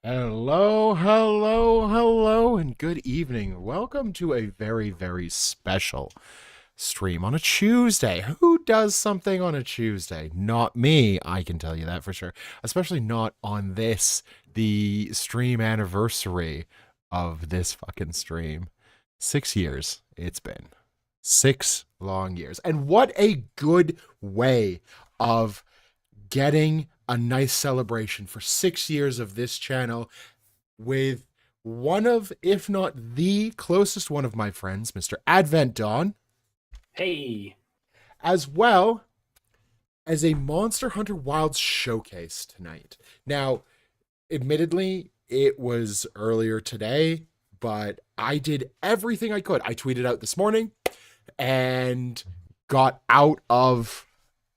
Hello, hello, hello, and good evening. Welcome to a very, very special stream on a Tuesday. Who does something on a Tuesday? Not me, I can tell you that for sure. Especially not on this, the stream anniversary of this fucking stream. 6 years it's been. 6 long years. And what a good way of getting a nice celebration for 6 years of this channel with one of, if not the closest one of my friends, Mr. Advent Dawn, Hey. as well as a Monster Hunter Wilds showcase tonight. Now, admittedly, it was earlier today, but I did everything I could. I tweeted out this morning and got out of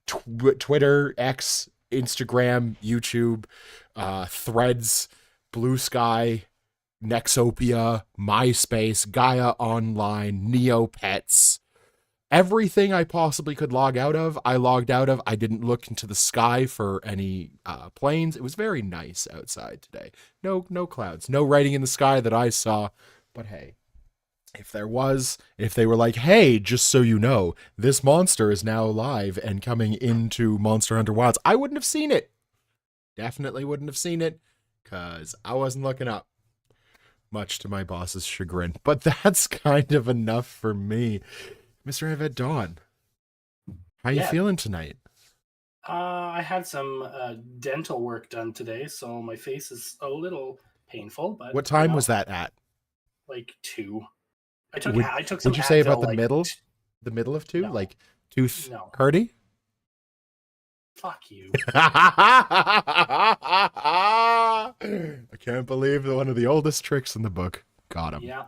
Twitter, X, Instagram, YouTube, Threads, Blue Sky, Nexopia, MySpace, Gaia Online, Neopets. Everything I possibly could log out of, I logged out of. I didn't look into the sky for any planes. It was very nice outside today. No clouds, no writing in the sky that I saw. But hey, if there was, if they were like, hey, just so you know, this monster is now live and coming into Monster Hunter Wilds, I wouldn't have seen it. Definitely wouldn't have seen it because I wasn't looking up, much to my boss's chagrin. But that's kind of enough for me. Mr. Aved Dawn, how you feeling tonight? I had some dental work done today, so my face is a little painful. But what time was that at? Like 2. I took some. Would you say about Advil, the middle? The middle of 2? No. Like tooth No. hurty? Fuck you. I can't believe that one of the oldest tricks in the book got him. Yeah.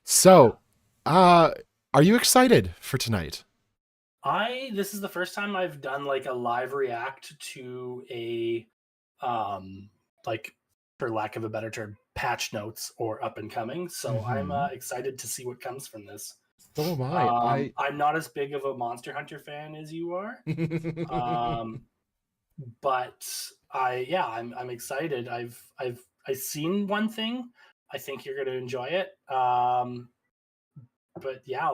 So, are you excited for tonight? This is the first time I've done like a live react to a like, for lack of a better term, patch notes or up and coming. So I'm excited to see what comes from this. So am I. I'm not as big of a Monster Hunter fan as you are. But I'm excited. I've seen one thing. I think you're going to enjoy it. But yeah,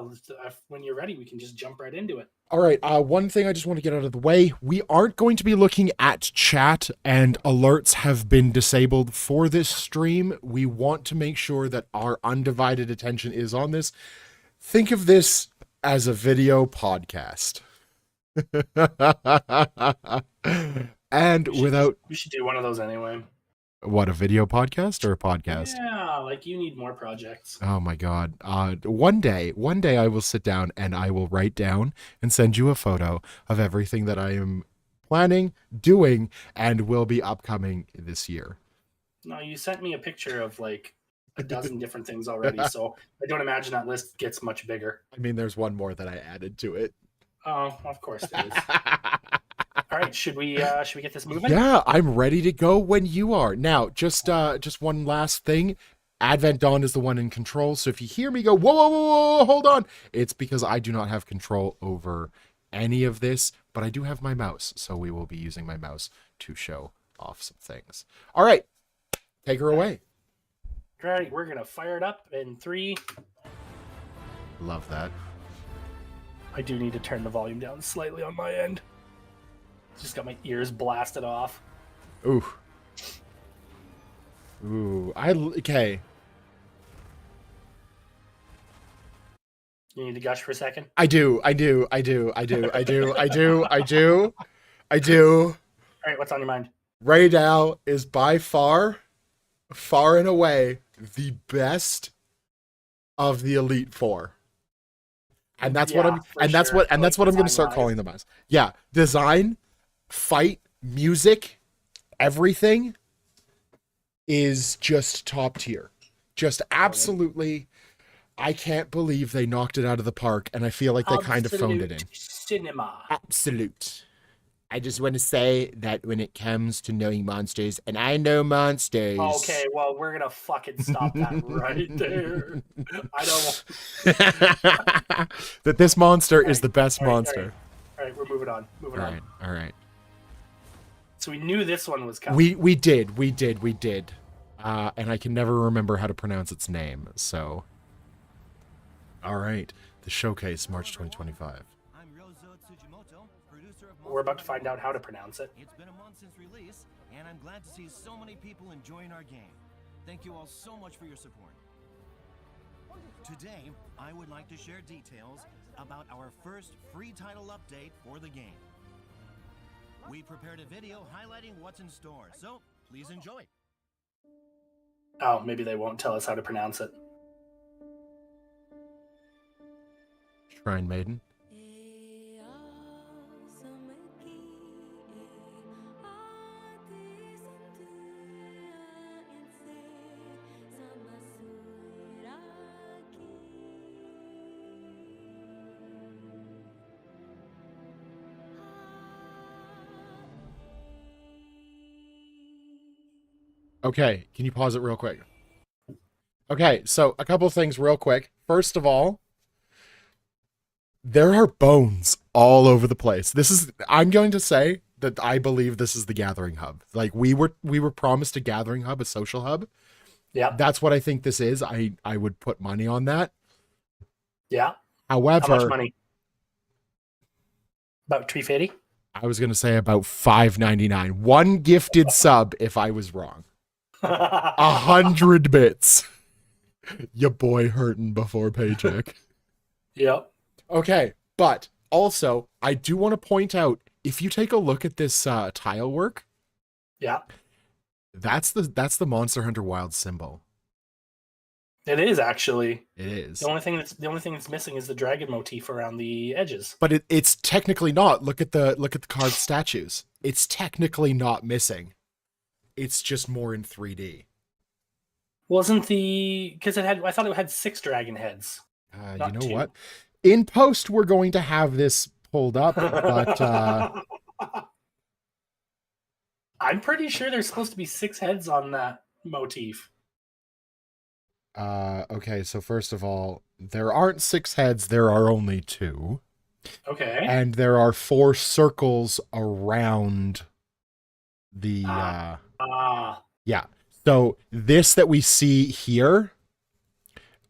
when you're ready, we can just jump right into it. All right. One thing I just want to get out of the way. We aren't going to be looking at chat, and alerts have been disabled for this stream. We want to make sure that our undivided attention is on this. Think of this as a video podcast. And we should do one of those anyway. What, a video podcast or a podcast? Yeah, like you need more projects. Oh my god. One day I will sit down and I will write down and send you a photo of everything that I am planning, doing, and will be upcoming this year. No, you sent me a picture of like a dozen different things already, so I don't imagine that list gets much bigger. I mean, there's one more that I added to it. Oh, of course there is. All right, should we get this moving? Yeah, I'm ready to go when you are. Now, just one last thing. Advent Dawn is the one in control, so if you hear me go, whoa, whoa, whoa, whoa, hold on, it's because I do not have control over any of this, but I do have my mouse, so we will be using my mouse to show off some things. All right, take her away. All right, we're going to fire it up in 3. Love that. I do need to turn the volume down slightly on my end. Just got my ears blasted off. Ooh. Okay. You need to gush for a second? I do. All right, what's on your mind? Right now is by far and away, the best of the Elite Four. And that's what I'm going to start calling them as. Yeah. Design, fight, music, everything is just top tier. Just absolutely. I can't believe they knocked it out of the park, and I feel like they kind of phoned it in. Cinema. Absolute. I just want to say that when it comes to knowing monsters, and I know monsters. Okay, well, we're going to fucking stop that right there. I don't that this monster is the best monster. All right, we're moving on. All right. So we knew this one was coming. We did. and I can never remember how to pronounce its name. So, all right, the showcase, March 2025. I'm Ryozo Tsujimoto, producer of We're about to find out how to pronounce it. It's been a month since release, and I'm glad to see so many people enjoying our game. Thank you all so much for your support. Today, I would like to share details about our first free title update for the game. We prepared a video highlighting what's in store, so please enjoy. Oh, maybe they won't tell us how to pronounce it. Shrine Maiden. Okay, can you pause it real quick? Okay, so a couple things real quick. First of all, there are bones all over the place. I'm going to say that I believe this is the Gathering Hub. Like we were promised a Gathering Hub, a social hub. Yeah. That's what I think this is. I would put money on that. Yeah. However, How much money? About $3.50? I was going to say about $5.99. One gifted sub if I was wrong. 100 bits. Your boy hurting before paycheck. Yep. Okay, but also I do want to point out, if you take a look at this tile work, Yeah. that's the Monster Hunter Wilds symbol. It is actually. It is. The only thing that's missing is the dragon motif around the edges. But it's technically not. Look at the carved statues. It's technically not missing. It's just more in 3D. Wasn't because I thought it had 6 dragon heads. You Not know 2. what? In post, we're going to have this pulled up, but I'm pretty sure there's supposed to be 6 heads on that motif. okay. So first of all, there aren't 6 heads. There are only 2, Okay. and there are 4 circles around the. Yeah. So this that we see here,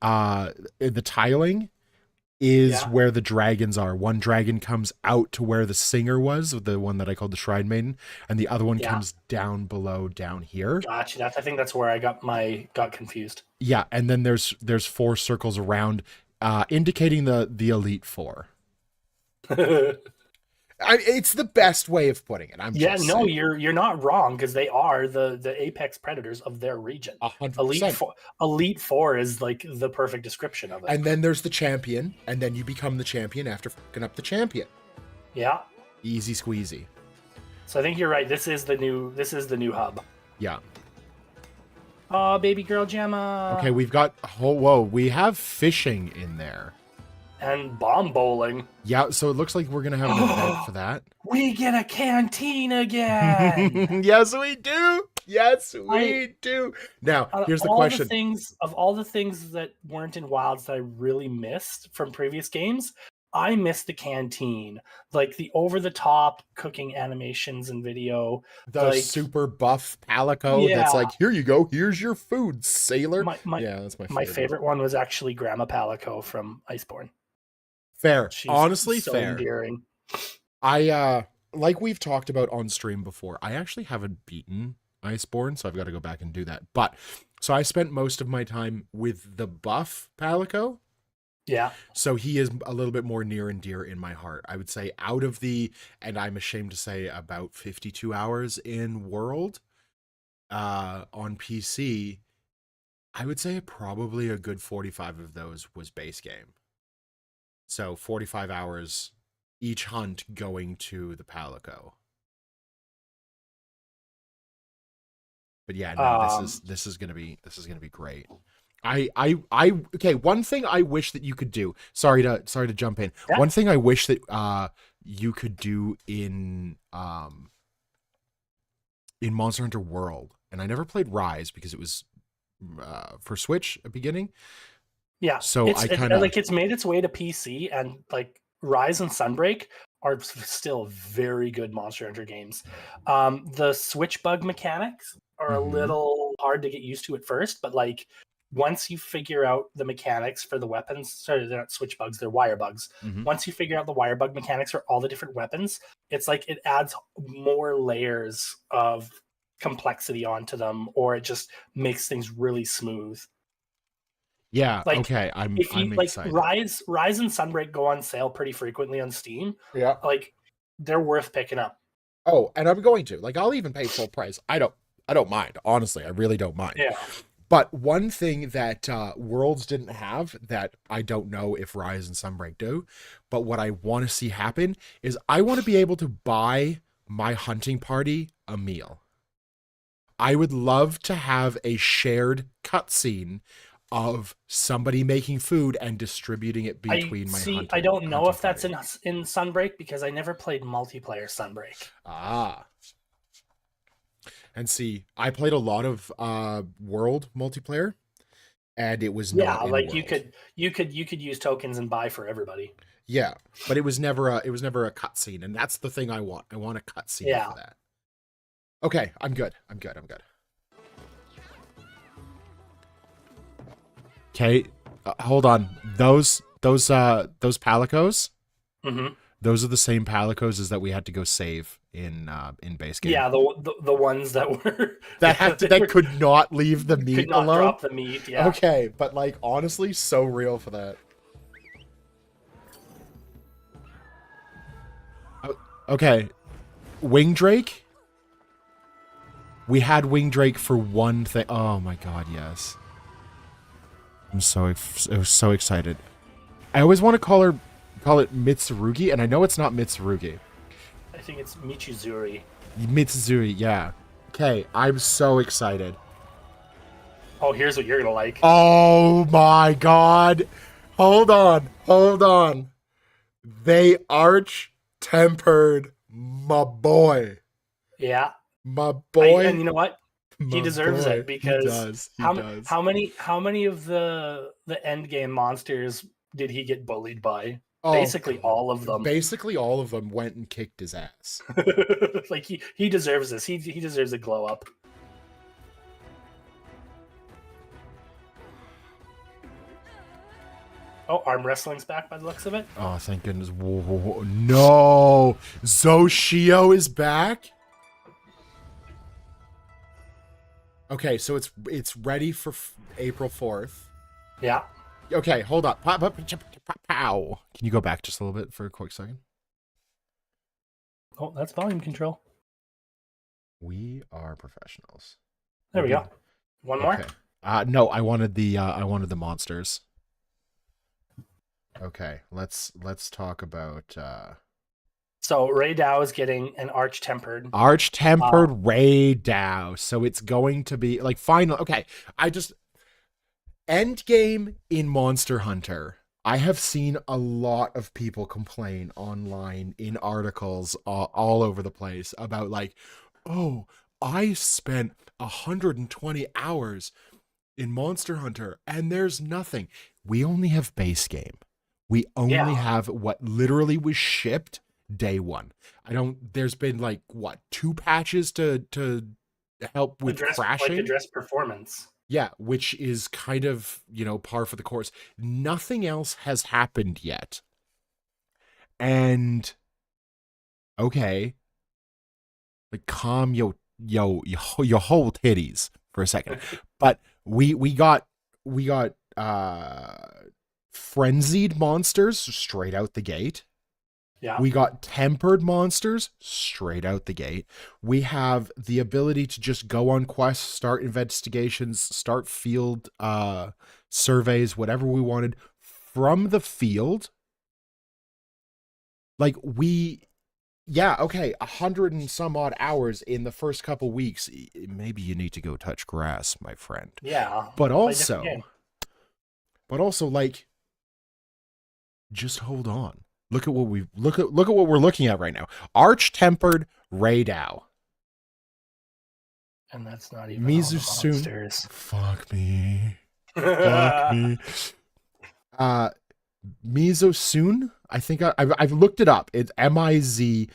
the tiling is where the dragons are. One dragon comes out to where the singer was, the one that I called the Shrine Maiden, and the other one comes down below, down here. Gotcha. I think that's where I got confused. Yeah, and then there's 4 circles around, indicating the Elite Four. It's the best way of putting it. Saying. You're not wrong, because they are the apex predators of their region. 100%. Elite Four is like the perfect description of it. And then there's the champion, and then you become the champion after fucking up the champion. Yeah. Easy squeezy. So I think you're right. This is the new hub. Yeah. Oh, baby girl Gemma. Okay, we've got we have fishing in there. And bomb bowling. Yeah, so it looks like we're gonna have an event for that. We get a canteen again. Yes, we do. Yes, we do. Now, here's the question. Of all the things that weren't in Wilds that I really missed from previous games, I missed the canteen. Like the over-the-top cooking animations and video. The super buff Palico that's like, here you go, here's your food, sailor. That's my favorite. My favorite one was actually Grandma Palico from Iceborne. Fair. She's honestly so fair. Endearing. I like we've talked about on stream before, I actually haven't beaten Iceborne, so I've got to go back and do that. But so I spent most of my time with the buff Palico. Yeah. So he is a little bit more near and dear in my heart. I would say out of and I'm ashamed to say, about 52 hours in World on PC, I would say probably a good 45 of those was base game. So 45 hours each hunt going to the Palico. But yeah, no, this is gonna be great. Okay, one thing I wish that you could do. Sorry to jump in. Yeah. One thing I wish that you could do in Monster Hunter World, and I never played Rise because it was for Switch at the beginning. Yeah. So it's made its way to PC, and like Rise and Sunbreak are still very good Monster Hunter games. The switch bug mechanics are a little hard to get used to at first, but like once you figure out the mechanics for the weapons, sorry, they're not switch bugs, they're wire bugs. Mhm. Once you figure out the wire bug mechanics for all the different weapons, it's like it adds more layers of complexity onto them, or it just makes things really smooth. Yeah. Like, Okay. I'm If you like excited. Rise and Sunbreak go on sale pretty frequently on Steam, Yeah. like they're worth picking up. Oh, and I'm going to. Like, I'll even pay full price. I don't mind. Honestly, I really don't mind. Yeah. But one thing that Worlds didn't have that I don't know if Rise and Sunbreak do, but what I want to see happen is I want to be able to buy my hunting party a meal. I would love to have a shared cutscene of somebody making food and distributing it between my hunting. I don't know hunting if that's party. in Sunbreak because I never played multiplayer Sunbreak. Ah. And see, I played a lot of World multiplayer, and it was not in like World. you could use tokens and buy for everybody. Yeah, but it was never a cutscene, and that's the thing I want. I want a cutscene for that. Okay, I'm good. Okay, hold on. Those palicos. Mm-hmm. Those are the same palicos as that we had to go save in base game. Yeah, the ones that were that could not leave the meat could not alone. drop the meat. Yeah. Okay, but like honestly, so real for that. Okay, Wing Drake. We had Wing Drake for one thing. Oh my god, yes. I'm so excited. I always want to call it Mitsurugi, and I know it's not Mitsurugi. I think it's Michizuri. Mitsuzuri, yeah. Okay, I'm so excited. Oh, here's what you're gonna like. Oh my god. Hold on. They arch-tempered my boy. Yeah. My boy. And you know what? He deserves boy. it because He does. how many of the end game monsters did he get bullied by? Oh, basically all of them. Basically all of them went and kicked his ass. Like he deserves this. He deserves a glow up. Oh, arm wrestling's back by the looks of it. Oh, thank goodness. Whoa, no. Zoshio is back? Okay, so it's ready for April 4th. Yeah. Okay, hold up. Pow. Can you go back just a little bit for a quick second? Oh, that's volume control. We are professionals. There we go. One more? Okay. No, I wanted the monsters. Okay, let's talk about So Ray Dow is getting an arch-tempered. Arch-tempered Ray Dow. So it's going to be like final. Okay, end game in Monster Hunter. I have seen a lot of people complain online in articles all over the place about like, oh, I spent 120 hours in Monster Hunter and there's nothing. We only have base game. We only have what literally was shipped day one. There's been like what, 2 patches to help with crashing? Like address performance. Yeah, which is kind of, par for the course. Nothing else has happened yet. And okay, like calm your whole titties for a second. But we got frenzied monsters straight out the gate. Yeah. We got tempered monsters straight out the gate. We have the ability to just go on quests, start investigations, start field surveys, whatever we wanted from the field. Like 100 and some odd hours in the first couple weeks. Maybe you need to go touch grass, my friend. Yeah. But also like, just hold on. Look at what we're looking at right now. Arch-tempered Ray Dow. And that's not even Mizusun. Fuck me. Fuck me. Mizosun. I think I've looked it up. It's Mizutsune.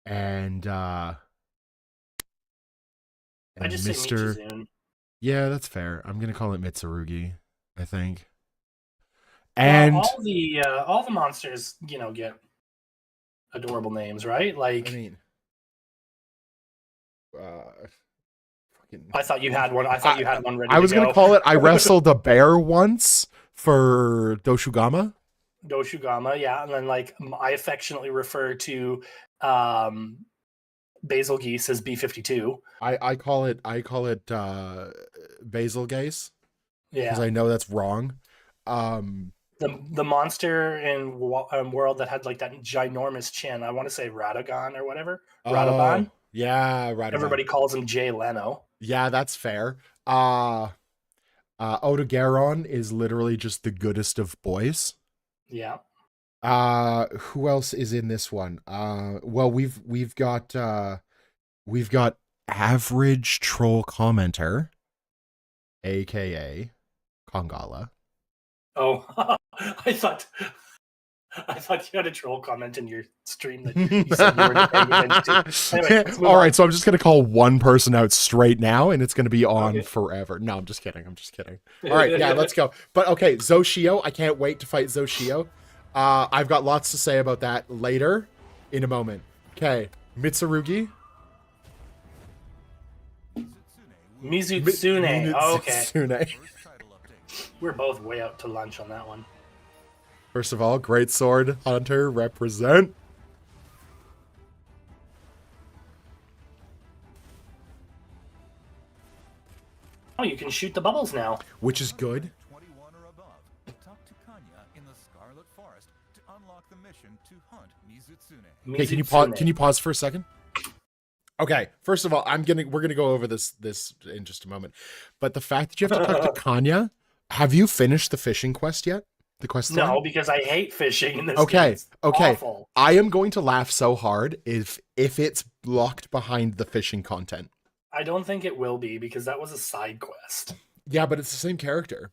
And And I just say Michizune. Yeah, that's fair. I'm gonna call it Mitsurugi, I think. Well, And all the monsters, get adorable names, right? Like, I mean, fucking. I thought you had one. I thought you had one ready. I was to go. gonna call it. I wrestled a bear once for Doshugama. Doshugama, yeah, and then like I affectionately refer to Basil Geese as B-52. I call it Basil Gaze because Yeah, I know that's wrong. the monster in World that had like that ginormous chin. I want to say Radagon or whatever. Radaban. Oh, yeah, Radaban. Everybody calls him Jay Leno. Yeah, that's fair. Odogaron is literally just the goodest of boys. Yeah. Who else is in this one? Well, we've got average troll commenter, aka Kongala. Oh, I thought you had a troll comment in your stream that you said you weren't paying attention to. Anyway, let's move All on. right, so I'm just gonna call one person out straight now, and it's gonna be on Okay. forever. No, I'm just kidding. All right, yeah, let's go. But okay, Zoshio, I can't wait to fight Zoshio. I've got lots to say about that later, in a moment. Okay, Mitsurugi. Mizutsune. Oh, okay. Mitsutsune. We're both way out to lunch on that one. First of all, Great Sword Hunter represent. Oh, you can shoot the bubbles now. Which is good. 21 or above. Talk to Kanya in the Scarlet Forest to unlock the mission to hunt Mizutsune. Okay, can you pause for a second? Okay, first of all, we're gonna go over this in just a moment. But the fact that you have to talk to Kanya, have you finished the fishing quest yet? The quest line? No, because I hate fishing in this game. Okay, It's okay. awful. I am going to laugh so hard if it's locked behind the fishing content. I don't think it will be because that was a side quest. Yeah, but it's the same character.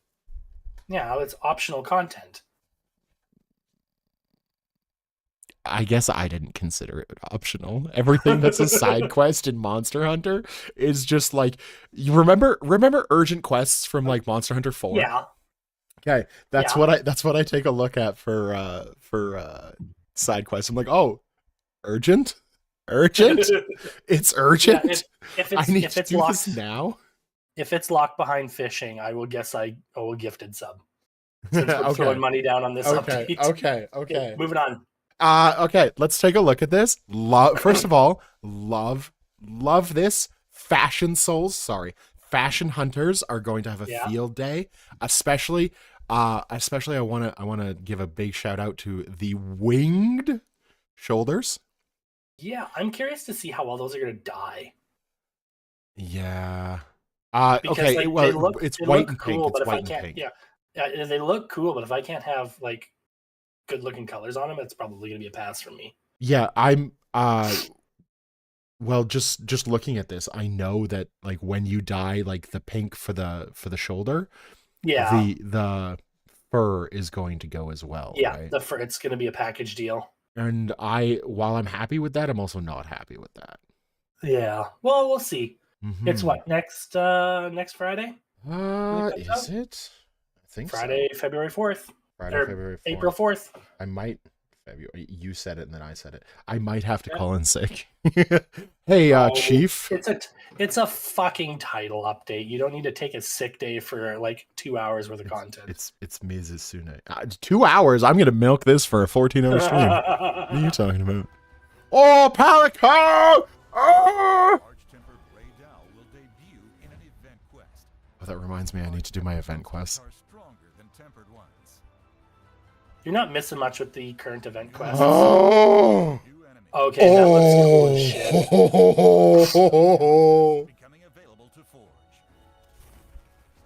Yeah, it's optional content. I guess I didn't consider it optional. Everything that's a side quest in Monster Hunter is just like, you remember urgent quests from like Monster Hunter 4? Yeah. Okay, that's Yeah. what I take a look at for side quests. I'm like, "Oh, urgent? It's urgent. Yeah, if I need if to it's do locked this now." if it's locked behind fishing, I will guess I owe a gifted sub. Since we're Okay. throwing money down on this update. Okay. Moving on. Okay, let's take a look at this. First of all, love this. Fashion hunters are going to have a Yeah. field day, especially I want to give a big shout out to the winged shoulders. Yeah, I'm curious to see how well those are going to die. Yeah. Because Okay, like, it's they white look and pink. cool, It's but if I white and can't, pink. yeah, they look cool, but if I can't have like good looking colors on them, it's probably going to be a pass for me. Yeah, I'm well, just looking at this, I know that like when you dye like the pink for the shoulder, Yeah, the fur is going to go as well. yeah, Right? it's going to be a package deal. And while I'm happy with that, I'm also not happy with that. Yeah, well, we'll see. It's Mhm. what next Friday? think Is so. it? I think Friday, so. February 4th. Friday, or February 4th. April 4th. I might February. You said it and then I said it. I might have to Yeah. call in sick. Hey, Oh, Chief. It's a fucking title update. You don't need to take a sick day for like 2 hours worth of content. It's Mizusune. 2 hours. I'm gonna milk this for a 14-hour stream. What are you talking about? Oh, Palico! Oh! Arch-Tempered Grey Dow will debut in an event quest. Oh, that reminds me. I need to do my event quest. Are stronger than tempered ones. You're not missing much with the current event quests. Oh! New enemy Okay, that looks cool as shit. Oh! becoming available to forge.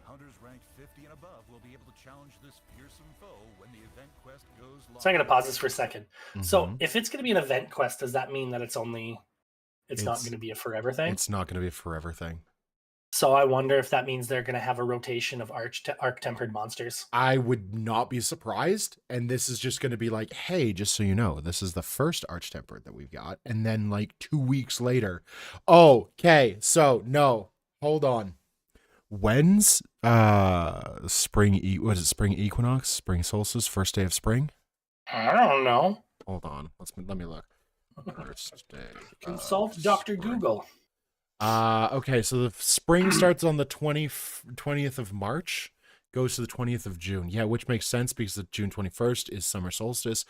Hunters ranked 50 and above will be able to challenge this fearsome foe when the event quest goes live. So I'm going to pause this for a second. So Mhm. if it's going to be an event quest, does that mean that it's not It's- going to be a forever thing? It's not gonna be a forever thing. So I wonder if that means they're going to have a rotation of arc-tempered monsters. I would not be surprised. And this is just going to be like, hey, just so you know, this is the first Arch-Tempered that we've got. And then like 2 weeks later, okay, so no, Hold on. When's spring equinox, spring solstice, first day of spring? I don't know. Hold on. Let me look. First day. Consult of Dr. spring. Google. Okay, so the spring starts on the 20th of March, goes to the 20th of June. Yeah, which makes sense because the June 21st is summer solstice.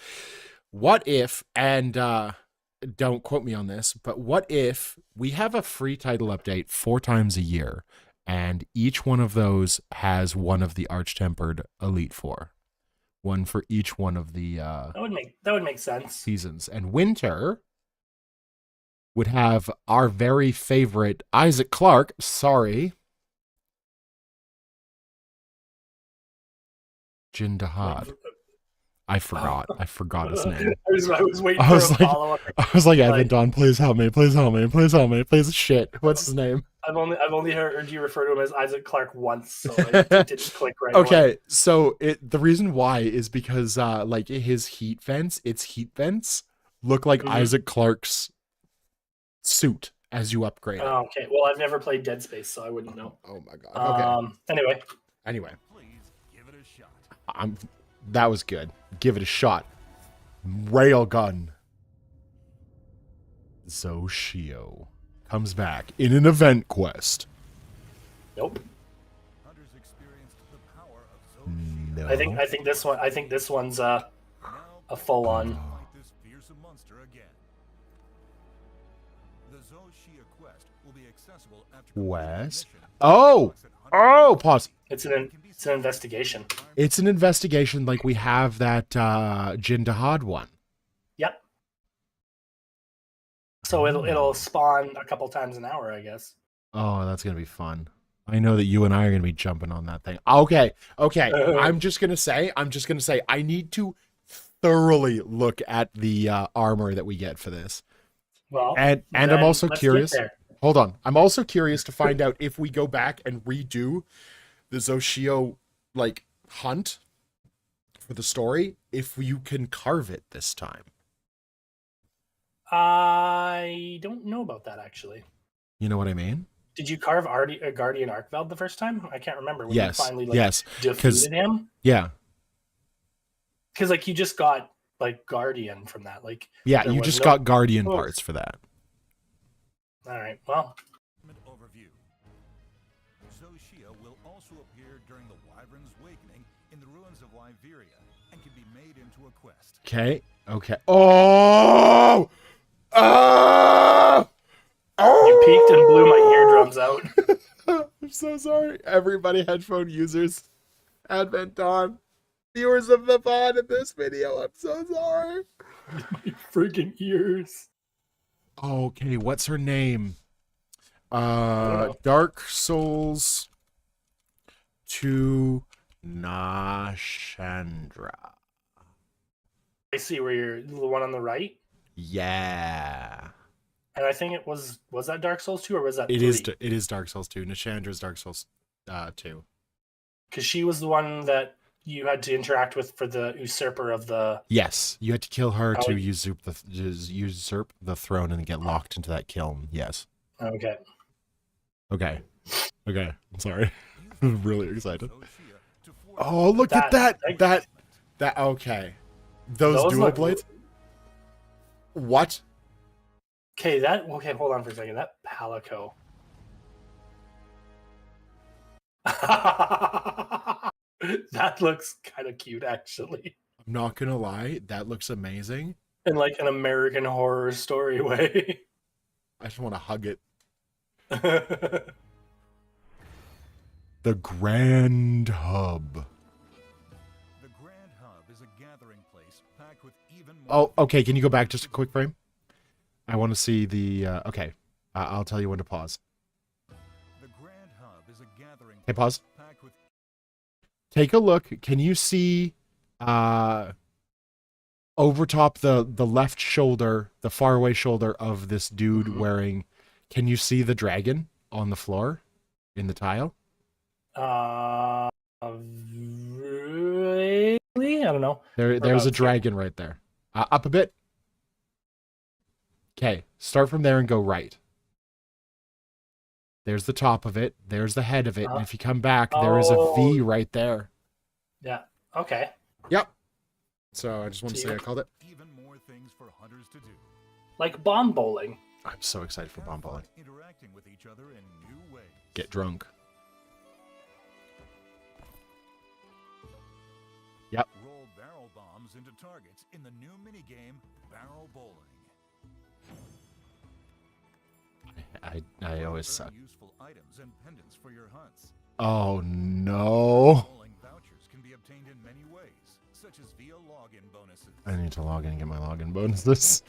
What if, and don't quote me on this, but what if we have a free title update 4 times a year, and each one of those has one of the Arch-Tempered Elite Four? One for each one of the That would make sense. seasons. And winter would have our very favorite Isaac Clarke. Sorry. Jindahad. I forgot his name. I was waiting I for was a like- follow-up. I was like, Evan Don, please help me. Please help me. Please help me. Please shit. What's his name? I've only heard you refer to him as Isaac Clarke once, so it didn't click right away. Okay, so the reason why is because like his heat vents look like Mhm. Isaac Clarke's suit as you upgrade it. Oh, okay. Well, I've never played Dead Space, so I wouldn't know. Oh my god. Okay. Anyway, Please give it a shot. That was good. Give it a shot. Railgun. Zoshio comes back in an event quest. nope. Hunters experienced the power of Zoshia. No. I think this one's a full-on. Fight this fearsome monster again. The Zoshia quest will be accessible after completing Quest? the mission. Oh! Oh, pause. It's an investigation. It's an investigation like we have that Jindahad one. Yep. So it'll spawn a couple times an hour, I guess. Oh, that's gonna be fun. I know that you and I are gonna be jumping on that thing. Okay. I'm just gonna say, I need to thoroughly look at the armor that we get for this. Well, And I'm then also let's get curious. there. Hold on. I'm also curious to find out if we go back and redo the Zoshio like hunt for the story, if you can carve it this time. I don't know about that actually. You know what I mean? Did you carve Guardian Arkveld the first time? I can't remember when Yes. you finally Yes. defeated him. Yeah. Because like you just got like Guardian from that. Like Yeah. There You was just no- got Guardian Oh. parts for that. all right, well, Overview. Zoshia will also appear during the Wyvern's Awakening in the ruins of Liberia and can be made into a quest. Okay. Oh! Oh! you peeked and blew my eardrums out. I'm so sorry. Everybody, headphone users, Advent Dawn, viewers of the pod in this video, I'm so sorry. My freaking ears. Okay, what's her name? know. Dark Souls 2 Nashandra. I see where you're the one on the right. Yeah. And I think it was that Dark Souls 2 or was that It 3? is Dark Souls 2. Nashandra's Dark Souls 2. Because she was the one that you had to interact with for the usurper of the. Yes, you had to kill her Oh. to usurp the throne and get locked into that kiln. Yes. Okay. Okay. I'm sorry. I'm really excited. Zoshia to forge Oh, look at That- that. Okay. Those dual look- blades. What? Okay, hold on for a second. That Palico. That looks kind of cute, actually. I'm not gonna lie. That looks amazing. In like an American Horror Story way. I just want to hug it. The Grand Hub. The Grand Hub is a gathering place packed with even more. Oh, okay. Can you go back just a quick frame? I want to see the. Okay. I'll tell you when to pause. The Grand Hub is a gathering Hey, pause. packed with Take a look. Can you see over top the left shoulder, the faraway shoulder of this dude Mhm. wearing? Can you see the dragon on the floor in the tile? Really? I don't know. There's a Whereabouts here? dragon right there. Up a bit. Okay, start from there and go right. There's the top of it. There's the head of it. And Uh-huh. if you come back, there is a V Oh. right there. Yeah. Okay. Yep. So I just want to So say you- I called it. Even more things for hunters to do. Like bomb bowling. I'm so excited for bomb bowling. Interacting with each other in new ways. Get drunk. Yep. Roll barrel bombs into targets in the new minigame Barrel Bowling. I always Earn suck. useful items and pendants for your hunts. Oh no. Bowling vouchers can be obtained in many ways, such as via login bonuses. I need to log in and get my login bonuses.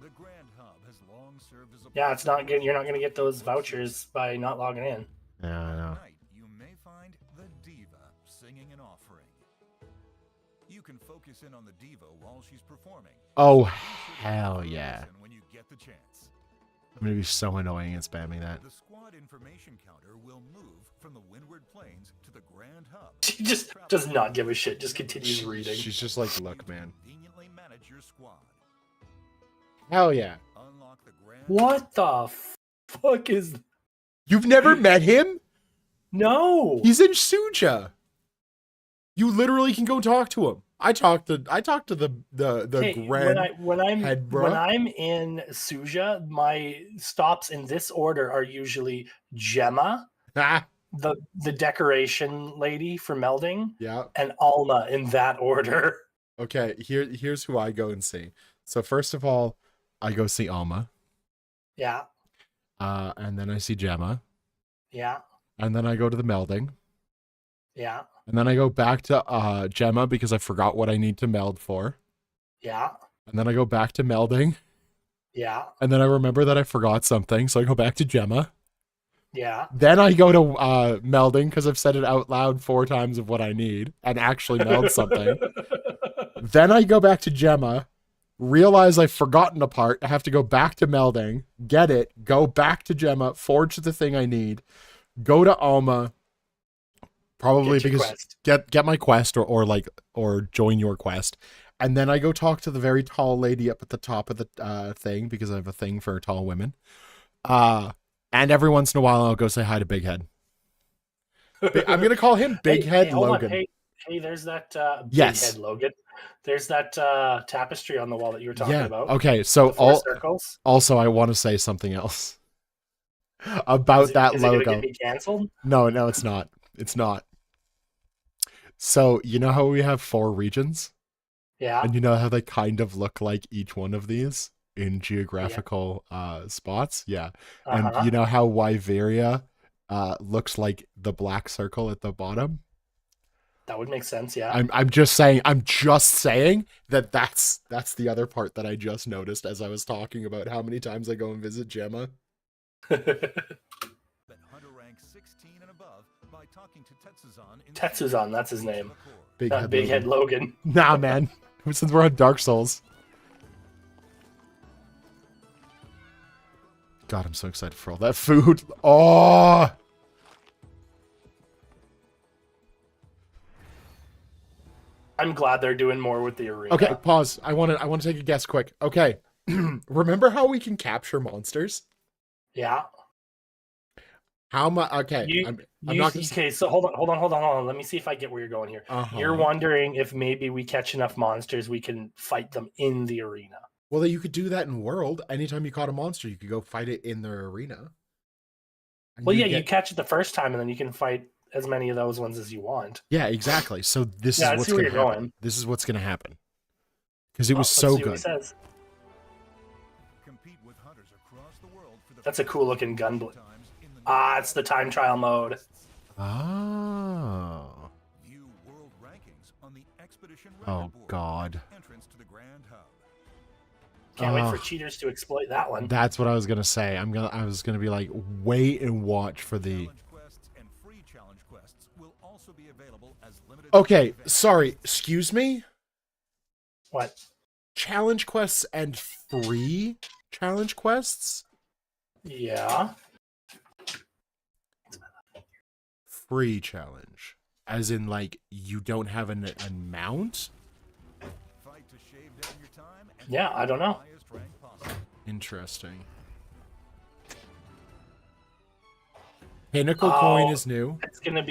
The Grand Hub has long served as a Yeah, it's not good. You're not gonna get those vouchers by not logging in. Yeah, I know. Tonight, you may find the Diva singing an offering. You can focus in on the Diva while she's performing. Oh hell yeah. Listen when you get the chance. I'm gonna be so annoying and spamming that. The squad information counter will move from the Windward Plains to the Grand Hub. She just does not give a shit. Just continues reading. She's just like, look, man. Conveniently manage your squad. Hell yeah. Unlock the Grand What the fuck is? You've never met him? No. He's in Suja. You literally can go talk to him. I talked to the Hey, grand when bro. I'm in Suja, my stops in this order are usually Gemma, Ah, the decoration lady for melding, yeah. and Alma in that order. Okay, here's who I go and see. So first of all, I go see Alma. Yeah, And then I see Gemma. yeah, And then I go to the melding. yeah, And then I go back to Gemma because I forgot what I need to meld for. yeah, And then I go back to melding. yeah, And then I remember that I forgot something, so I go back to Gemma. yeah. Then I go to melding because I've said it out loud 4 times of what I need and actually meld something. Then I go back to Gemma, realize I've forgotten a part. I have to go back to melding, get it, go back to Gemma, forge the thing I need, go to Alma, probably Get your because quest. get my quest or join your quest. And then I go talk to the very tall lady up at the top of the thing because I have a thing for tall women. And every once in a while I'll go say hi to Big Head. I'm gonna call him Big Head hold on. Logan. Hey, there's that Big Yes. Head Logan. There's that tapestry on the wall that you were talking Yeah. about. Okay. So The 4 circles. also I want to say something else about that Is it gonna logo. get me canceled? No, it's not. It's not. So you know how we have 4 regions, Yeah. and you know how they kind of look like each one of these in geographical spots. Yeah. And Uh-huh. you know how Wyveria looks like the black circle at the bottom. That would make sense. Yeah. I'm just saying that that's the other part that I just noticed as I was talking about how many times I go and visit Gemma. But hunter rank 16 and above by talking to Tetsuzan. in Tetsuzan, that's his name. Big Not Head Big Head Logan. Logan. Nah, man. Since we're on Dark Souls. God, I'm so excited for all that food. Oh, I'm glad they're doing more with the arena. okay. Pause. I want to take a guess quick. Okay. Remember how we can capture monsters? Yeah. How much? Okay. I'm not gonna. Okay, so hold on. Let me see if I get where you're going here. Uh-huh. You're wondering if maybe we catch enough monsters, we can fight them in the arena. Well, you could do that in World. Anytime you caught a monster, you could go fight it in their arena. And Well, you'd yeah, you get- catch it the first time, and then you can fight as many of those ones as you want. Yeah, exactly. So this Yeah, I is what's see where going to you're happen. going. This is what's going to happen. Because it was Well, so let's see what he good. says. Compete with hunters across the world for the That's a cool looking gun. times in the Ah, it's the time trial mode. Oh. View world rankings on the Expedition Oh Record board. God. Entrance to the Grand Hub. Can't wait for Ugh. cheaters to exploit that one. That's what I was gonna say. I was gonna be like, wait and watch for the. Challenge quests and free challenge quests will also be available as limited. Okay, events. sorry. Excuse me. What? Challenge quests and free challenge quests. Yeah. Free challenge, as in like you don't have an amount. Fight to shave down your time and Yeah, I don't know. highest rank possible. Interesting. Pinnacle Oh. coin is new. It's gonna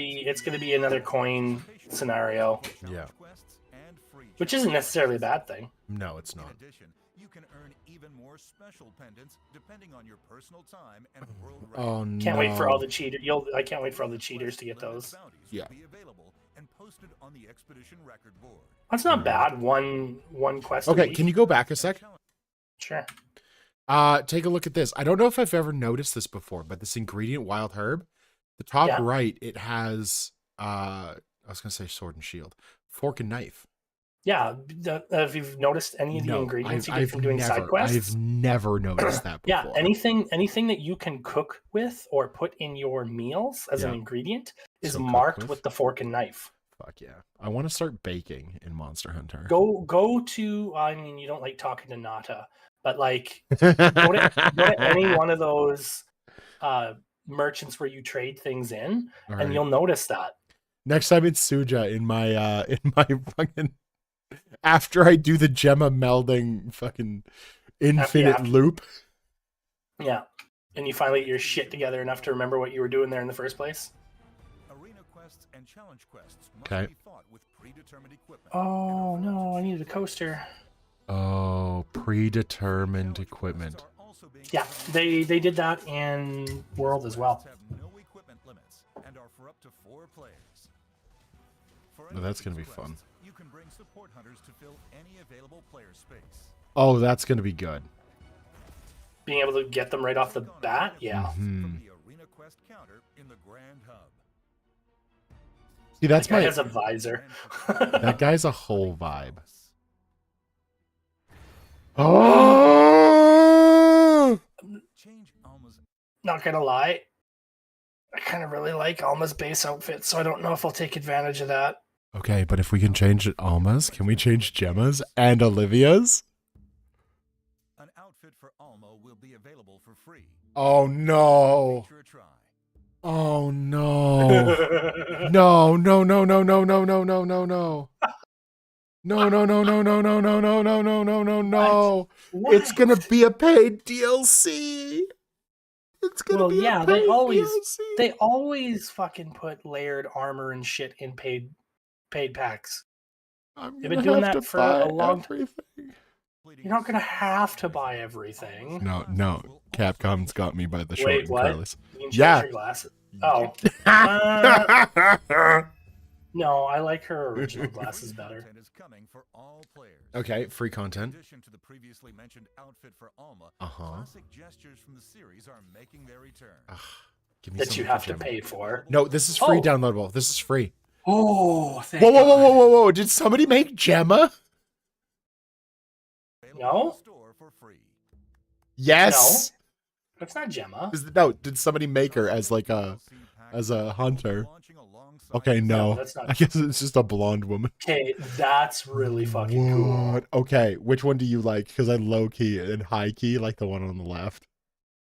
be another coin scenario, Yeah. which isn't necessarily a bad thing. No, it's In not. addition, you can earn even more special pendants depending on your personal time and world Oh rank. no. Can't wait for all the cheaters. I can't wait for all the cheaters to get those. Bounties will Yeah. be available and posted on the expedition record board. That's not bad. One quest. Okay, a week. can you go back a sec? Sure. Take a look at this. I don't know if I've ever noticed this before, but this ingredient wild herb, the top Yeah. right, it has I was gonna say sword and shield, fork and knife. Yeah. If you've noticed any of the ingredients you get from doing side quests, I've never noticed that before. yeah, anything that you can cook with or put in your meals as an Yeah. ingredient is So cook marked with? with the fork and knife. Fuck yeah. I want to start baking in Monster Hunter. Go to. I mean, you don't like talking to Nata, but like go to any one of those merchants where you trade things in, All and right. you'll notice that. Next time it's Suja in my fucking after I do the Gemma melding fucking infinite after- loop. Yeah. And you finally get your shit together enough to remember what you were doing there in the first place. Arena quests and challenge quests must Okay. be fought with predetermined equipment. Oh no, I needed a coaster. Oh, predetermined equipment. Yeah, they did that in World as well. Have no equipment limits and are for up to 4 players. For Well, that's gonna be these fun. quests, you can bring support hunters to fill any available player space. Oh, that's gonna be good. Being able to get them right off the bat, yeah. Mhm. From the Arena Quest counter in the Grand Hub. See, that's That guy my has a visor. that guy's a whole vibe. Oh! Change Alma's Not gonna lie, I kind of really like Alma's base outfit, so I don't know if I'll take advantage of that. Okay, but if we can change Alma's, can we change Gemma's and Olivia's? an outfit for Alma will be available for free. Oh no. Give it a try. Oh no. No, no, no, no, no, no, no, no, no, no. No, no, no, no, no, no, no, no, no, no, no, no, no. It's What? gonna be a paid DLC. It's gonna Well, be yeah, a they paid always- DLC. They always fucking put layered armor and shit in paid packs. I'm they've been gonna doing have that to for buy a long everything. You're not gonna have to buy everything. No, Capcom's got me by the short Wait, and what? Carlos. You can change Yeah. your glasses. Oh, no, I like her original glasses Free better. content is coming for all players. Okay, free In content. addition to the previously mentioned outfit for Alma, Uh-huh. classic gestures from the series are making their return. Give me That some you for have to Gemma. pay for. No, this is free Oh. downloadable. This is free. Oh, thank Whoa, whoa, whoa, God. whoa, whoa, whoa. Did somebody make Gemma? Available No? in the store for free. Yes. That's not Gemma. No, did somebody make her as like a hunter? Launching alongside Okay, No, no. that's not. I guess it's just a blonde woman. Okay, that's really fucking cool. What? Okay, which one do you like? Because I low key and high key like the one on the left.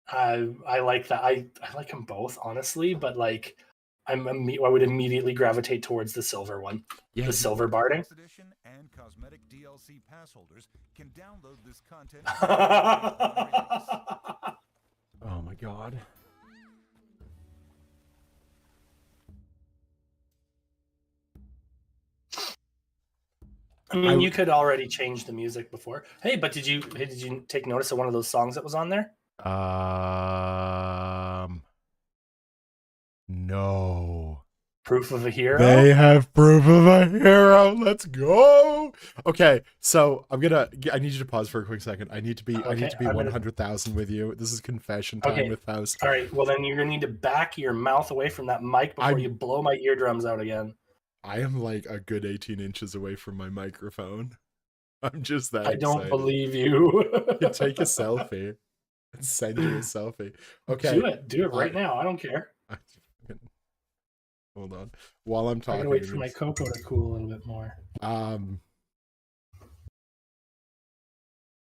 I like that. I like them both, honestly, but like I would immediately gravitate towards the silver one, Yeah. the silver barding. Deluxe Edition and cosmetic DLC pass holders can download this content. Oh my god. I mean, you could already change the music before. Hey, but did you take notice of one of those songs that was on there? No. Proof of a Hero. They have proof of a hero. Let's go. Okay, so I need you to pause for a quick second. I need to be Okay, I'm gonna- 100,000 with you. This is confession time Okay. with Faust. All right. Well, then you're gonna need to back your mouth away from that mic before I'm- you blow my eardrums out again. I am like a good 18 inches away from my microphone. I'm just that I don't excited. believe you. You take a selfie and send you a selfie. Okay. Do it right now. I don't care. Hold on. While I'm I'm talking. gonna wait for my cocoa to cool a little bit more.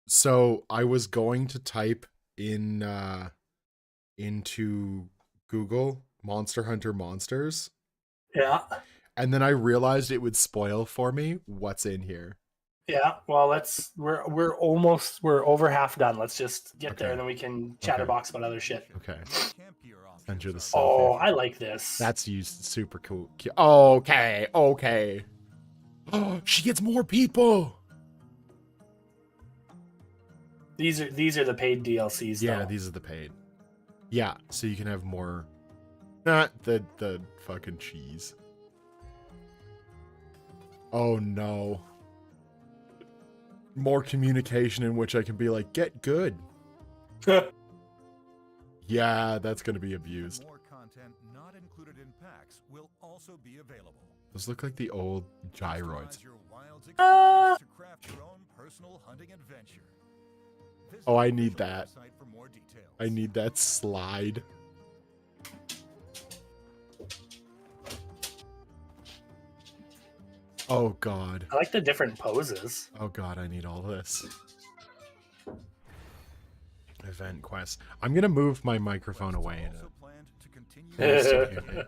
So I was going to type in into Google Monster Hunter monsters, Yeah. and then I realized it would spoil for me what's in here. Yeah, well, we're over half done. Let's just get there, Okay. and then we can chatterbox about other shit. Okay. Camp gear Send you the options stuff. Oh, if- I like this. That's used super cool. Okay. Okay. She gets more people. These are the paid DLCs. Yeah, though. these are the paid. Yeah, so you can have more. Not the fucking cheese. Oh no. More communication in which I can be like, get good. Yeah, that's gonna be abused. More content not included in packs will also be available. Those look like the old gyroids. Customize your Wilds experience to craft your own personal hunting adventure. Visit Oh, I the need official that. website for more details. I need that slide. Oh god. I like the different poses. Oh god, I need all this. Event quest. I'm gonna move my microphone away in Also it. planned to continue I still hear me.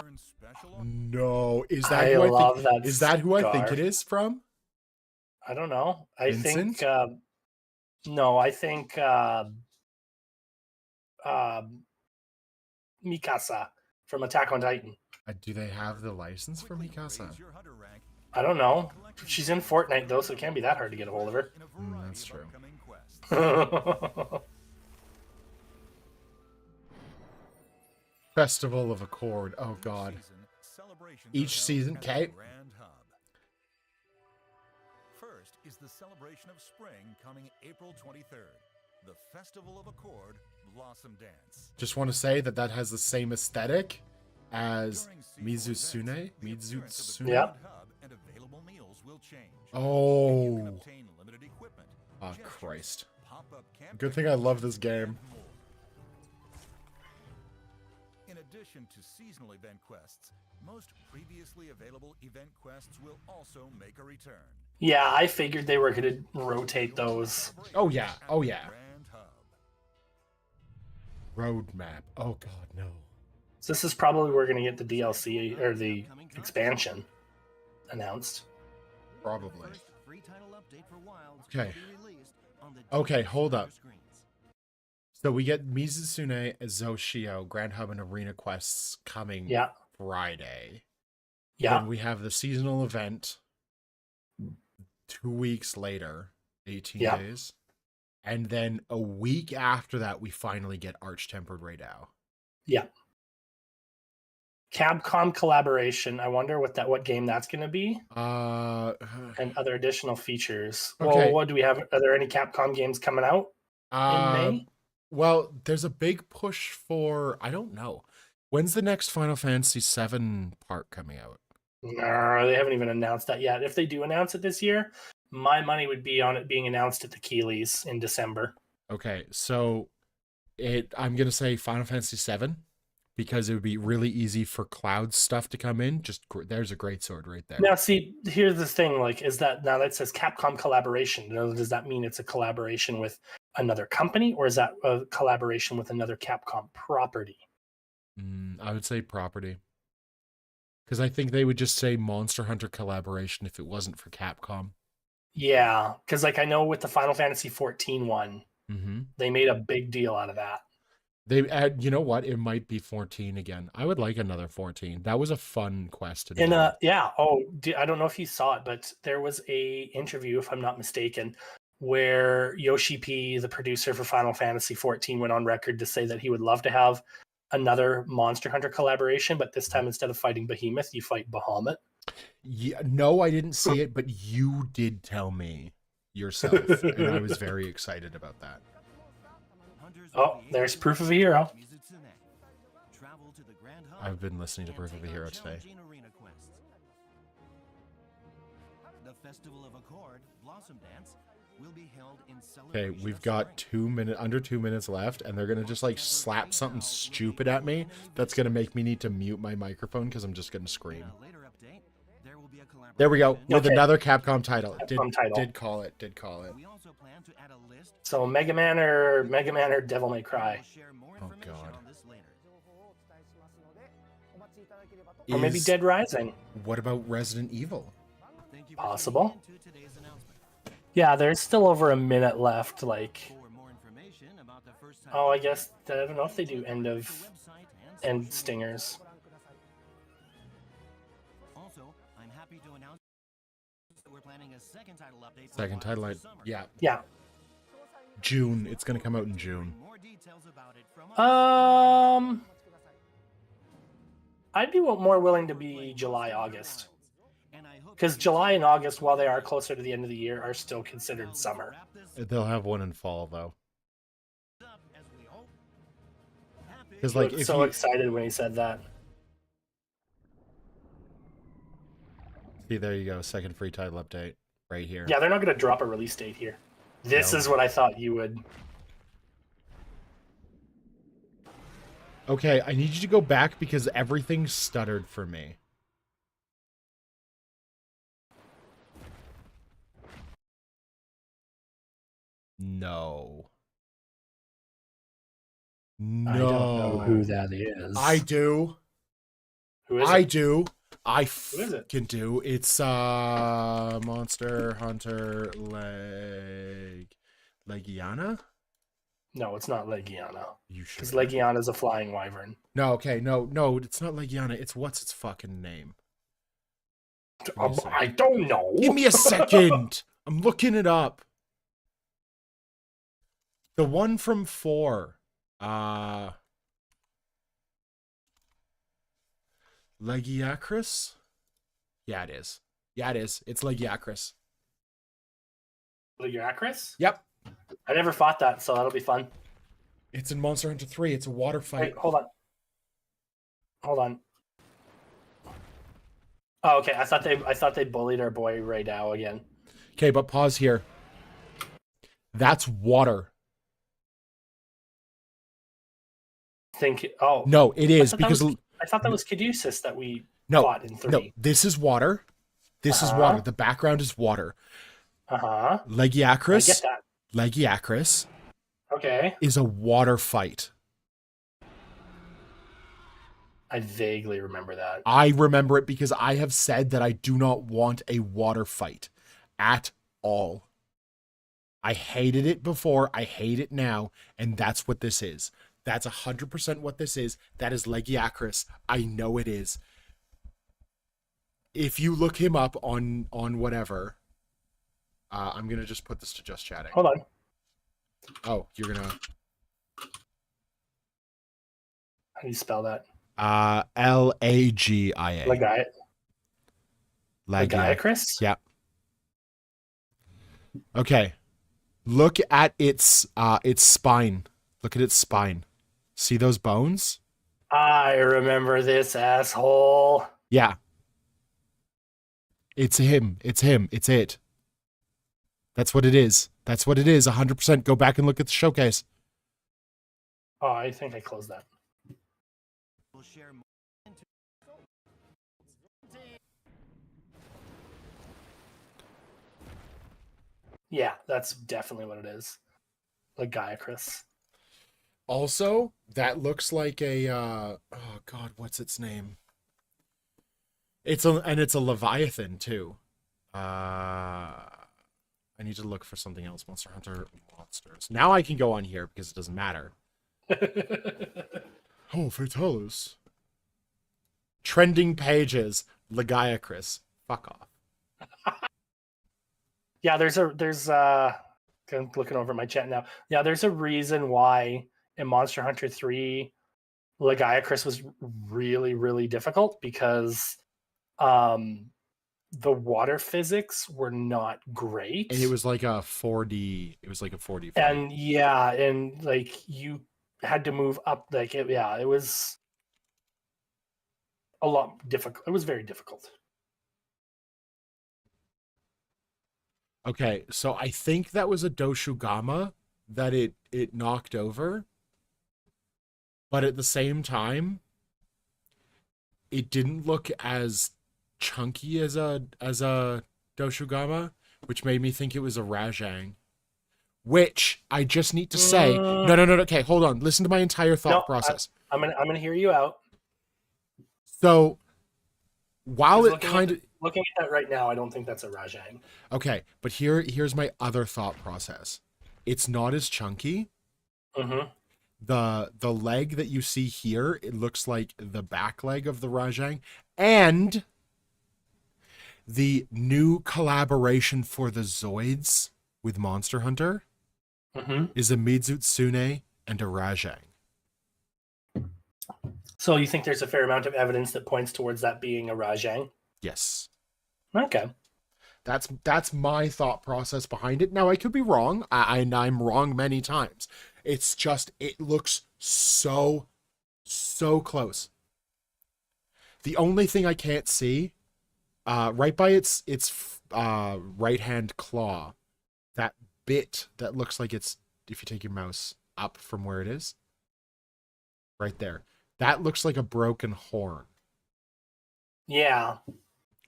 earn special No, is that I who I love think? that Is that who I think scar. it is from? I don't know. I Vincent? think no. I think Mikasa from Attack on Titan. Do they have the license for quickly Mikasa? raise your hunter rank I don't know. She's in Fortnite though, so it can't be that hard to get a hold of her. in a variety that's of true. upcoming quests. Festival of Accord. Oh god. Each season, at the okay. Grand Hub. First is the celebration of spring coming April 23rd. The Festival of Accord Blossom Dance. Just want to say that that has the same aesthetic as During seasonal Mizusune. events, the appearance of the Mizusune. Yeah. Grand Hub and available meals will change. You can Oh. obtain limited equipment, Oh gestures, Christ. pop-up camp Good thing I love this and game. more. In addition to seasonal event quests, most previously available event quests will also make a return. Yeah, I figured they were going to rotate those. Oh yeah. Oh At the yeah. Grand Hub. Roadmap. Oh god, no. So this is probably where we're going to get the DLC or the expansion announced. Probably. First free title update for Wilds Okay. will be released on the Okay, DLCs hold on up. your screens. So we get Mizusune, Zoshio, Grand Hub, and Arena quests coming Yeah, Friday. yeah, Then we have the seasonal event 2 weeks later, 18 Yeah. days. And then a week after that, we finally get Arch Tempered Raidou. yeah. Capcom collaboration. I wonder what game that's going to be, and other additional features. Okay. Well, what do we have? Are there any Capcom games coming out in May? Well, there's a big push for, I don't know. When's the next Final Fantasy VII part coming out? No, they haven't even announced that yet. If they do announce it this year, my money would be on it being announced at the Keeleys in December. Okay, so I'm gonna say Final Fantasy VII because it would be really easy for Cloud stuff to come in. There's a great sword right there. Now, see, here's the thing: like, is that now that says Capcom collaboration? Does that mean it's a collaboration with another company, or is that a collaboration with another Capcom property? I would say property. Because I think they would just say Monster Hunter collaboration if it wasn't for Capcom. Yeah, because like I know with the Final Fantasy 14 one, Mm-hmm. they made a big deal out of that. They add, you know what? It might be 14 again. I would like another 14. That was a fun quest to do. And yeah, I don't know if you saw it, but there was a interview, if I'm not mistaken, where Yoshi P, the producer for Final Fantasy 14, went on record to say that he would love to have another Monster Hunter collaboration, but this time instead of fighting Behemoth, you fight Bahamut. Yeah, no, I didn't see it, but you did tell me yourself, and I was very excited about that. Hunters Oh, will be there's able to proof of a hero. Mizutsume. Travel to the Grand Hub I've been listening to and Proof of a take on Hero today. challenging arena quests. The Festival of Accord Blossom Dance will be held in Okay, celebration we've of got spring. under 2 minutes left, and they're gonna just like slap something stupid at me. That's gonna make me need to mute my microphone because I'm just gonna In scream. a later update, there will be a There we go, collaboration. with Okay. another Capcom title. Capcom title. Did call it. We also plan to add a list. So Mega Man or Devil May Cry, We'll share more Oh, information God. on this later. or maybe Is- Dead Rising. What about Resident Evil? Thank you you for Possible. tuning in to today's announcement. Yeah, there's still over a minute left. Like, For more information about the first time oh, I update, guess I don't know if they do end visit of the website end social stingers. media. Also, I'm happy to announce that we're planning a second title update. for Second title, Wilds this summer. yeah, Yeah. June. It's gonna come out in June. More details about it from us. I'd be more willing to be July, August. And I hope Because you July and August, while they are closer to the end of the year, are still considered summer. wrap this They'll have one in fall though. up as we hope. Happy Because He like looked if so you excited when he said that. see, there you go, second free title update right here. Yeah, they're not going to drop a release date here. This No. is what I thought you would. Okay, I need you to go back because everything stuttered for me. No. No. I don't know who that is. I do. Who is I it? do. I Who is it? can do. It's Monster Hunter Legiana? No, it's not Legiana. You should. Because Legiana is a flying wyvern. No, okay, no, it's not Legiana. It's what's its fucking name? me a second. I don't know. Give me a second. I'm looking it up. The one from 4. Legiacris? Yeah, it is. Yeah, it is. It's Legiacris. Legiacris? Yep. I never fought that, so that'll be fun. It's in Monster Hunter 3. It's a water fight. Wait, hold on. Hold on. Oh, okay. I thought they bullied our boy Ray Dow again. Okay, but pause here. That's water. Oh No, it is because I thought that was Caduceus that we no, fought in 3. no, this is water. This is water. The background is water. I get Legiacris, that. Legiacris Okay. is a water fight. I vaguely remember that. I remember it because I have said that I do not want a water fight at all. I hated it before, I hate it now, and that's what this is. That's 100% what this is. That is Legiacris. I know it is. If you look him up on whatever, I'm gonna just put this to just chatting. Hold on. Oh, you're gonna How do you spell that? Lagia. Legiacris? Yeah. Okay. Look at its spine. Look at its spine. See those bones? I remember this asshole. Yeah. It's him. It's him. It's it. That's what it is. That's what it is. 100%. Go back and look at the showcase. Oh, I think I closed that. We'll share more Yeah, that's definitely what it is. Legiacris. Also, that looks like a oh god, what's its name? It's a Leviathan too. I need to look for something else. Monster Hunter monsters. Now I can go on here because it doesn't matter. Oh, Fatalis. Trending pages. Legiacris. Fuck off. Yeah, there's I'm looking over my chat now. Yeah, there's a reason why in Monster Hunter 3 Legiacris was really, really difficult because the water physics were not great. And it was like a 4D. It was like a 4D. Fight. And yeah, and like you had to move up it was a lot difficult. It was very difficult. Okay, so I think that was a Doshugama that it knocked over. But at the same time, it didn't look as chunky as a Doshugama, which made me think it was a Rajang. Which I just need to say, no. Okay, hold on. Listen to my entire thought process. I'm gonna hear you out. So while it kind of Looking at that right now, I don't think that's a Rajang. Okay, but here's my other thought process. It's not as chunky. Mm-hmm. The leg that you see here, it looks like the back leg of the Rajang, and the new collaboration for the Zoids with Monster Hunter Mm-hmm. is a Mizutsune and a Rajang. So you think there's a fair amount of evidence that points towards that being a Rajang? Yes. Okay. That's my thought process behind it. Now I could be wrong. I'm wrong many times. It's just it looks so close. The only thing I can't see, right by its right hand claw, that bit that looks like it's, if you take your mouse up from where it is, right there, that looks like a broken horn. Yeah.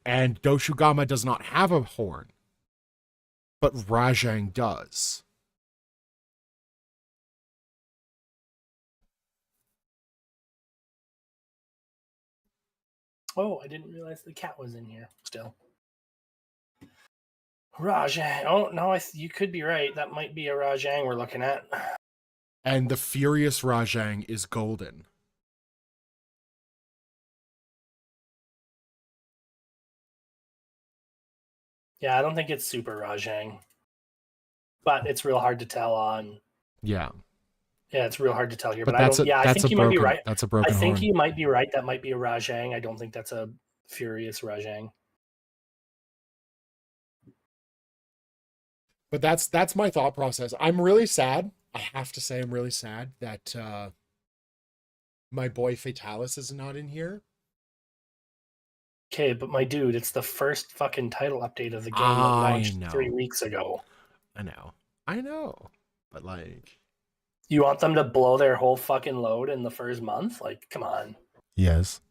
And Doshugama does not have a horn, but Rajang does. Oh, I didn't realize the cat was in here still. Rajang. Oh, no, you could be right. That might be a Rajang we're looking at. And the Furious Rajang is golden. Yeah, I don't think it's Super Rajang. But it's real hard to tell on... Yeah. Yeah, it's real hard to tell here. But I think you might be right. That's a broken horn. I think you might be right. That might be a Rajang. I don't think that's a Furious Rajang. But that's my thought process. I'm really sad. I have to say I'm really sad that my boy Fatalis is not in here. Okay, but my dude, it's the first fucking title update of the game that launched 3 weeks ago. I know. But like, you want them to blow their whole fucking load in the first month? Like, come on. Yes.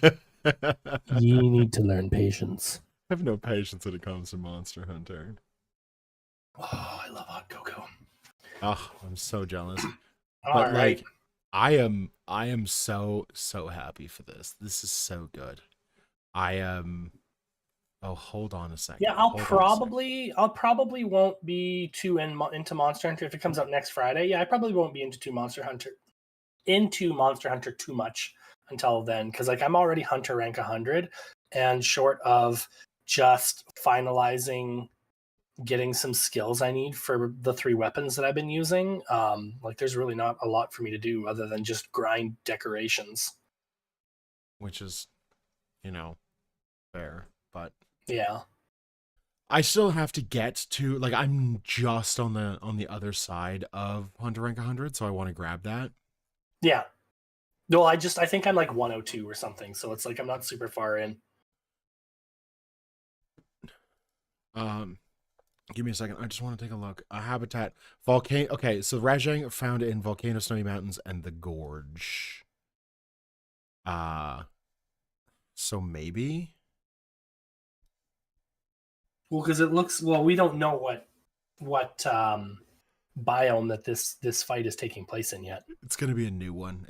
You need to learn patience. I have no patience when it comes to Monster Hunter. Oh, I love hot cocoa. Oh, I'm so jealous. All But right. like, I am so happy for this. This is so good. I am. Oh, hold on a second. Yeah, I'll probably won't be too into Monster Hunter if it comes out next Friday. Yeah, I probably won't be into Monster Hunter too much until then, because like I'm already Hunter rank 100, and short of just finalizing getting some skills I need for the 3 weapons that I've been using, like there's really not a lot for me to do other than just grind decorations, which is, fair, but yeah. I still have to get to, like, I'm just on the other side of Hunter rank 100, so I want to grab that. Yeah. No, I think I'm like 102 or something, so it's like I'm not super far in. Give me a second. I just want to take a look. A habitat. Volcano. Okay, so Rajang found in Volcano, Snowy Mountains, and the Gorge. So maybe? Well, because it looks... Well, we don't know what biome that this fight is taking place in yet. It's going to be a new one.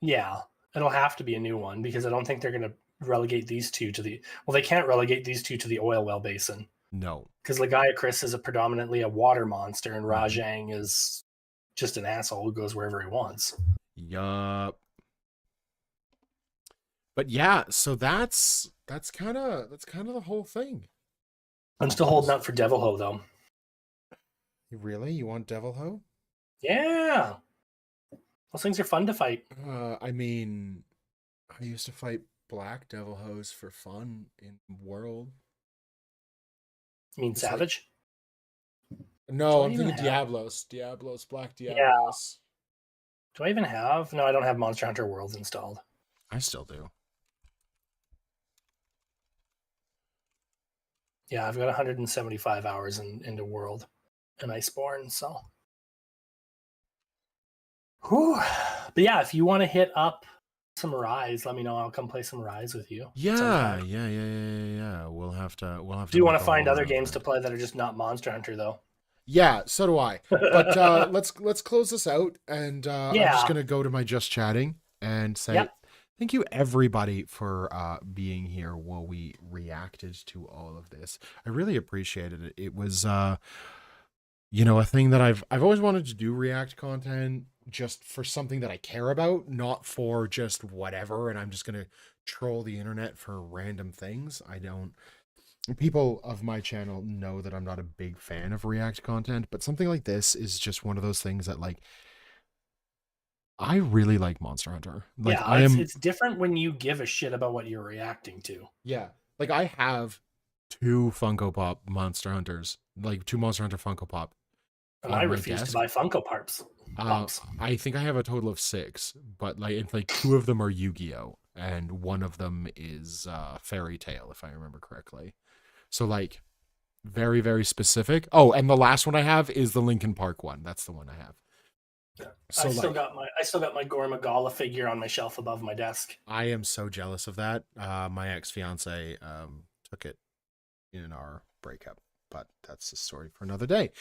Yeah, it'll have to be a new one, because I don't think they're going to relegate these two to the... Well, they can't relegate these two to the oil well basin. No. Because Lagiacrus is predominantly a water monster, and Rajang is just an asshole who goes wherever he wants. Yup. But yeah, so that's kind of the whole thing. I'm still holding out for Devil Ho, though. Really? You want Devil Ho? Yeah. Those things are fun to fight. I mean, I used to fight black Devil Hos for fun in World. You mean Savage? No, I'm thinking Diablos. Black Diablos. Yeah. Do I even have? No, I don't have Monster Hunter Worlds installed. I still do. Yeah, I've got 175 hours into World and Iceborne, so. Whew. But yeah, if you want to hit up some Rise, let me know. I'll come play some Rise with you. Yeah. We'll have to. Do you want to find other games to play that are just not Monster Hunter, though? Yeah, so do I. But let's close this out, and I'm just gonna go to my just chatting and say Thank you everybody for being here while we reacted to all of this. I really appreciated it. It was a thing that I've always wanted to do, react content just for something that I care about, not for just whatever, and I'm just going to troll the internet for random things. I don't People of my channel know that I'm not a big fan of react content, but something like this is just one of those things that, like, I really like Monster Hunter. Like, Yeah, I am it's different when you give a shit about what you're reacting to. Yeah. Like, I have two Funko Pop Monster Hunters, like two Monster Hunter Funko Pop And on I my refuse to desk. buy Funko Pops. I think I have a total of 6, but like two of them are Yu-Gi-Oh, and one of them is Fairy Tail, if I remember correctly. So, like, very, very specific. Oh, and the last one I have is the Linkin Park one. That's the one I have. Yeah. So, I still got my Gore Magala figure on my shelf above my desk. I am so jealous of that. My ex-fiance took it in our breakup, but that's a story for another day.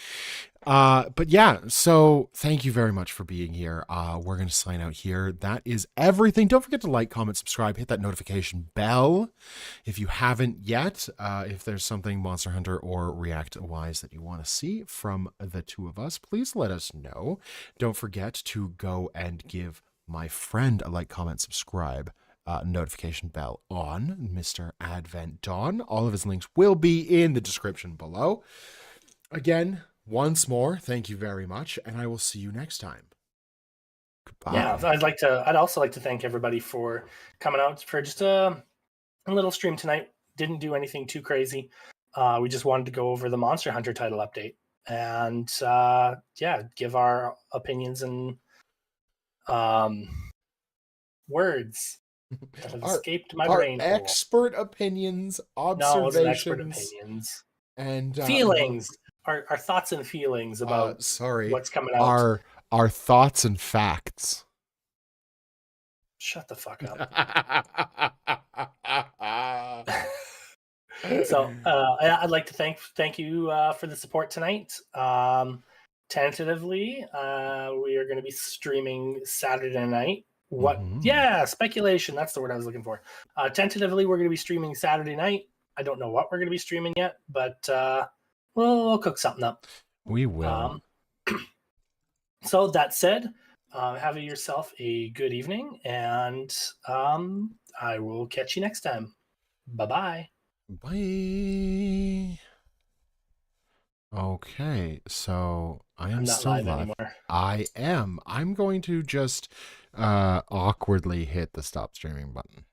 But yeah, so thank you very much for being here. We're going to sign out here. That is everything. Don't forget to like, comment, subscribe, hit that notification bell if you haven't yet. If there's something Monster Hunter or React wise that you want to see from the two of us, please let us know. Don't forget to go and give my friend a like, comment, subscribe, notification bell on, Mr. Advent Dawn. All of his links will be in the description below. Again, once more, thank you very much, and I will see you next time. Goodbye. Yeah, I'd also like to thank everybody for coming out for just a little stream tonight. Didn't do anything too crazy. We just wanted to go over the Monster Hunter title update and give our opinions and words that have escaped my brain. Our expert opinions, observations, no, it's an expert opinions, and feelings. Our thoughts and feelings about what's coming out. Our thoughts and facts. Shut the fuck up. So I'd like to thank you for the support tonight. Tentatively, we are going to be streaming Saturday night. Yeah, speculation. That's the word I was looking for. Tentatively, we're going to be streaming Saturday night. I don't know what we're going to be streaming yet, but we'll cook something up. We will. So that said, have yourself a good evening, and I will catch you next time. Bye-bye. Bye. Okay, so I'm not still live live. anymore. I am. I'm going to just awkwardly hit the stop streaming button.